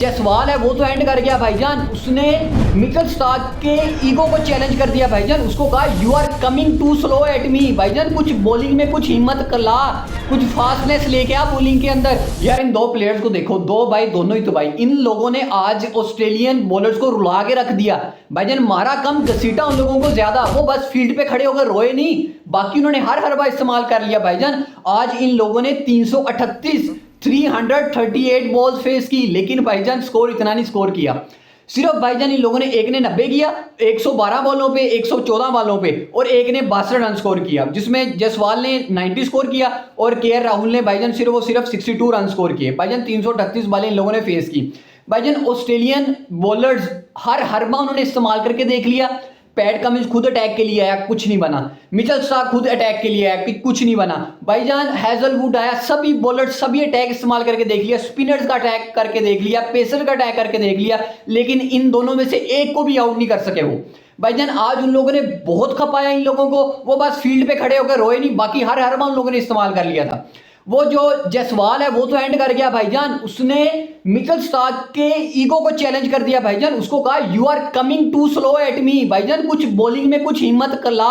जायसवाल है वो तो एंड कर गया भाईजान, उसने मिचेल स्टार्क के ईगो को चैलेंज कर दिया भाईजान। उसको कहा you are coming too slow at me भाईजान, कुछ बॉलिंग में कुछ हिम्मत ला, कुछ फास्टनेस लेके आ बॉलिंग के अंदर। यार इन दो प्लेयर्स को देखो, दो भाई दोनों ही तो भाई, इन लोगों ने आज ऑस्ट्रेलियन बॉलर्स को रुला के रख दिया भाईजान। मारा कम, घसीटा उन लोगों को ज्यादा, वो बस फील्ड पे खड़े होकर रोए नहीं, बाकी उन्होंने हर हरबा इस्तेमाल कर लिया भाईजान। आज इन लोगों ने 338 बॉल्स फेस की, लेकिन भाईजान स्कोर इतना नहीं स्कोर किया। सिर्फ भाईजान इन लोगों ने एक ने 90 किया 112 बॉलों पे, 114 बॉलों पे, और एक ने 62 रन स्कोर किया, जिसमें जायसवाल ने 90 स्कोर किया और केएल राहुल ने भाईजान सिर्फ 62 रन स्कोर किए। भाईजान 338 बॉलें इन लोगों ने फेस की। भाईजान ऑस्ट्रेलियन बॉलर्स हर हरबा उन्होंने इस्तेमाल करके देख लिया। पैट कमिंस खुद अटैक के लिए आया, कुछ नहीं बना। मिचेल स्टार्क खुद अटैक के लिए आया, कुछ नहीं बना। भाईजान हैजलवुड आया, सभी बॉलर्स सभी अटैक इस्तेमाल करके देख लिया, स्पिनर्स का अटैक करके देख लिया, पेसर का अटैक करके देख लिया, लेकिन इन दोनों में से एक को भी आउट नहीं कर सके वो। भाईजान आज उन लोगों ने बहुत खपाया इन लोगों को, वो बस फील्ड पे खड़े होकर रोए नहीं, बाकी हर हरबा उन लोगों ने इस्तेमाल कर लिया था। वो जो जायसवाल है वो तो एंड कर गया भाईजान, उसने मिचेल स्टार्क के ईगो को चैलेंज कर दिया भाईजान। उसको कहा you are coming too slow at me भाईजान, कुछ बॉलिंग में कुछ हिम्मत ला,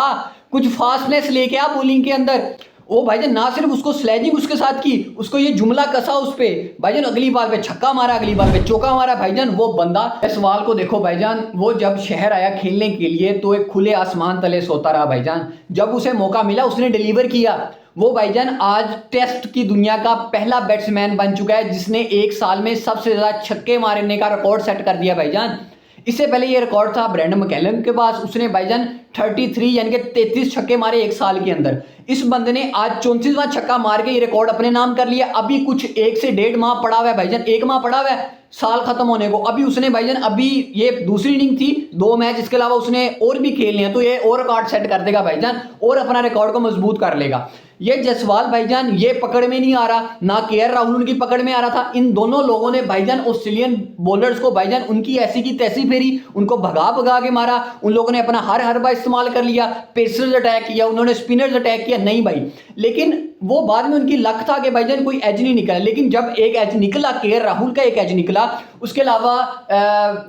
कुछ फास्टनेस लेके आ बॉलिंग के अंदर। वो भाईजान ना सिर्फ उसको स्लेजिंग उसके साथ की, उसको ये जुमला कसा उस पे भाईजान, अगली बार पे छक्का मारा, अगली बार पे चौका मारा भाईजान। वो बंदा जायसवाल को देखो भाईजान, वो जब शहर आया खेलने के लिए तो एक खुले आसमान तले सोता रहा भाईजान। जब उसे मौका मिला उसने डिलीवर किया। वो भाईजान आज टेस्ट की दुनिया का पहला बैट्समैन बन चुका है जिसने एक साल में सबसे ज्यादा छक्के मारने का रिकॉर्ड सेट कर दिया भाईजान। इससे पहले ये रिकॉर्ड था ब्रेंडन मैकलम के पास, उसने भाईजान 33 यानी कि 33 छक्के मारे एक साल के अंदर। इस बंदे ने आज 34वां छक्का मार के ये रिकॉर्ड अपने नाम कर लिया। अभी कुछ 1 से 1.5 माह पड़ा हुआ है भाईजान, 1 माह पड़ा हुआ है साल खत्म होने को। अभी उसने भाईजान, अभी ये दूसरी इनिंग थी, 2 मैच, इसके अलावा उसने और भी खेलने हैं, तो ये और रिकॉर्ड सेट कर देगा भाईजान और अपना रिकॉर्ड को मजबूत कर लेगा। ये जायसवाल भाईजान ये पकड़ में नहीं आ रहा, ना केएल राहुल उनकी पकड़ में आ रहा था। इन दोनों लोगों ने भाईजान ऑस्ट्रेलियन बॉलर्स को भाईजान उनकी ऐसी की तैसी फेरी, उनको भगा भगा के मारा। उन लोगों ने अपना हर हरबा इस्तेमाल कर लिया, पेसर्स अटैक किया, उन्होंने स्पिनर्स अटैक किया, नहीं भाई। लेकिन वो बाद में उनकी लक था कि भाईजान कोई एज नहीं निकला, लेकिन जब एक एज निकला, केएल राहुल का एक एज निकला, उसके अलावा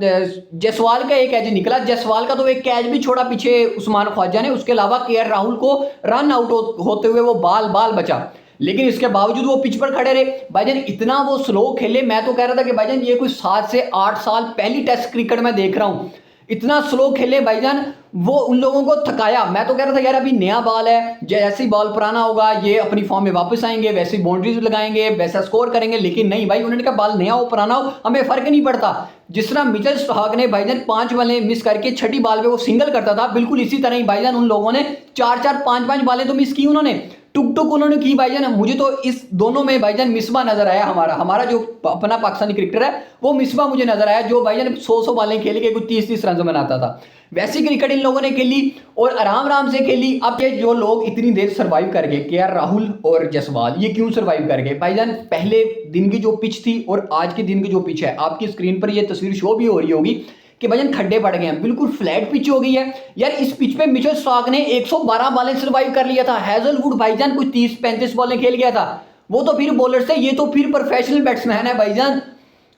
जायसवाल का एक एज निकला। जायसवाल का तो एक कैच भी छोड़ा पीछे उस्मान ख्वाजा ने, उसके अलावा केएल राहुल को रन आउट होते हुए वो बाल बचा, लेकिन इसके बावजूद वो पिच पर खड़े रहे भाईजान। इतना वो स्लो खेले, मैं तो कह रहा था कि भाईजान ये कोई 7 से 8 साल पहली टेस्ट क्रिकेट में देख रहा हूं, इतना स्लो खेले भाईजान। वो उन लोगों को थकाया। मैं तो कह रहा था यार अभी नया बॉल है, जैसे ही बॉल पुराना होगा ये अपनी फॉर्म में वापस आएंगे, वैसे बाउंड्रीज लगाएंगे, वैसा स्कोर करेंगे, लेकिन नहीं भाई, उन्होंने कहा बॉल नया हो पुराना हो हमें फर्क नहीं पड़ता। जिस तरह मिचेल स्टार्क ने भाईजान 5 बॉलें मिस करके 6ठी बॉल पे वो सिंगल करता था, बिल्कुल इसी तरह ही भाईजान उन लोगों ने 4-4 5-5 बॉलें तो मिस की उन्होंने, टुक टुक उन्होंने की भाईजान। मुझे तो इस दोनों में भाईजान मिसबा नजर आया। हमारा जो अपना पाकिस्तानी क्रिकेटर है वो मिसबा मुझे नजर आया, जो भाईजान 100 बॉलें खेल के कुछ 30 रन बनाता था। वैसी क्रिकेट इन लोगों ने खेली और आराम से खेली। अब ये जो लोग इतनी देर सर्वाइव कर गए, केएल राहुल और जायसवाल, ये क्यों सर्वाइव कर गए भाईजान? पहले दिन की जो पिच थी और आज के दिन की जो पिच है, आपकी स्क्रीन पर ये तस्वीर शो भी हो रही होगी कि भाईजान खड्डे पड़ गए हैं, बिल्कुल फ्लैट पिच हो गई है यार। इस पिच पे मिचेल स्टार्क ने 112 बॉलें सर्वाइव कर लिया था। हैजलवुड भाईजान कुछ 30-35 बॉलें खेल गया था। वो तो फिर बॉलर थे, ये तो फिर प्रोफेशनल बैट्समैन है भाईजान,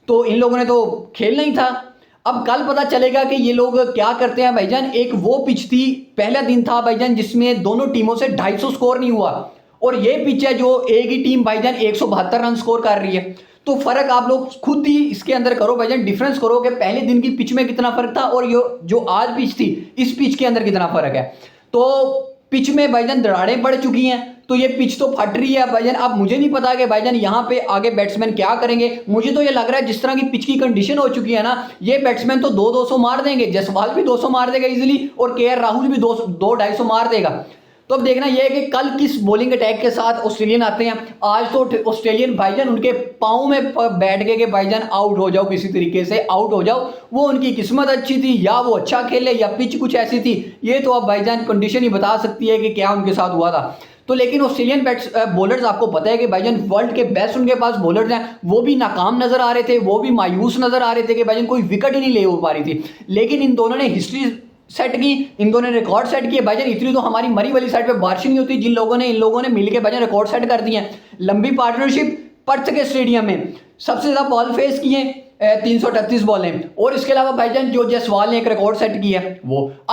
तो इन लोगों ने तो खेलना ही था। अब कल पता चलेगा कि ये लोग क्या करते हैं भाईजान। एक वो पिच थी, पहला दिन था भाईजान जिसमें दोनों टीमों से 250 स्कोर नहीं हुआ, और ये पिच है जो एक ही टीम भाईजान 172 रन स्कोर कर रही है। तो फर्क आप लोग खुद ही इसके अंदर करो भाईजान, डिफरेंस करो कि पहले दिन की पिच में कितना फर्क था और जो आज पिच थी इस पिच के अंदर कितना फर्क है। तो पिच में भाईजान दरारें पड़ चुकी हैं, तो ये पिच तो फट रही है भाईजान। अब मुझे नहीं पता कि भाईजान यहाँ पे आगे बैट्समैन क्या करेंगे। मुझे तो ये लग रहा है जिस तरह की पिच की कंडीशन हो चुकी है ना, ये बैट्समैन तो 200 मार देंगे, जायसवाल भी 200 मार देगा इजीली, और केएल राहुल भी 200-250 मार देगा। तो अब देखना यह है कि कल किस बॉलिंग अटैक के साथ ऑस्ट्रेलियन आते हैं। आज तो ऑस्ट्रेलियन भाईजान उनके पाँव में बैठ गए कि भाईजान आउट हो जाओ, किसी तरीके से आउट हो जाओ। वो उनकी किस्मत अच्छी थी या वो अच्छा खेले या पिच कुछ ऐसी थी, ये तो अब भाईजान कंडीशन ही बता सकती है कि क्या उनके साथ हुआ था। तो लेकिन ऑस्ट्रेलियन बॉलर्स आपको पता है कि भाईजान वर्ल्ड के बेस्ट उनके पास बॉलर्स हैं, वो भी नाकाम नजर आ रहे थे, वो भी मायूस नजर आ रहे थे कि भाईजान कोई विकेट ही नहीं ले हो पा रही थी। लेकिन इन दोनों ने हिस्ट्री सेट की, इन दोनों ने रिकॉर्ड सेट किए भाईजान। इतनी तो हमारी मरी वाली साइड पे बारिश नहीं होती, इन लोगों ने मिलकर भाईजान रिकॉर्ड सेट कर दिए। लंबी पार्टनरशिप पर्थ के स्टेडियम में सबसे ज्यादा बॉल फेस किए, 338 बॉलें, और इसके अलावा भाईजान जो जायसवाल ने एक रिकॉर्ड सेट किया वो। अब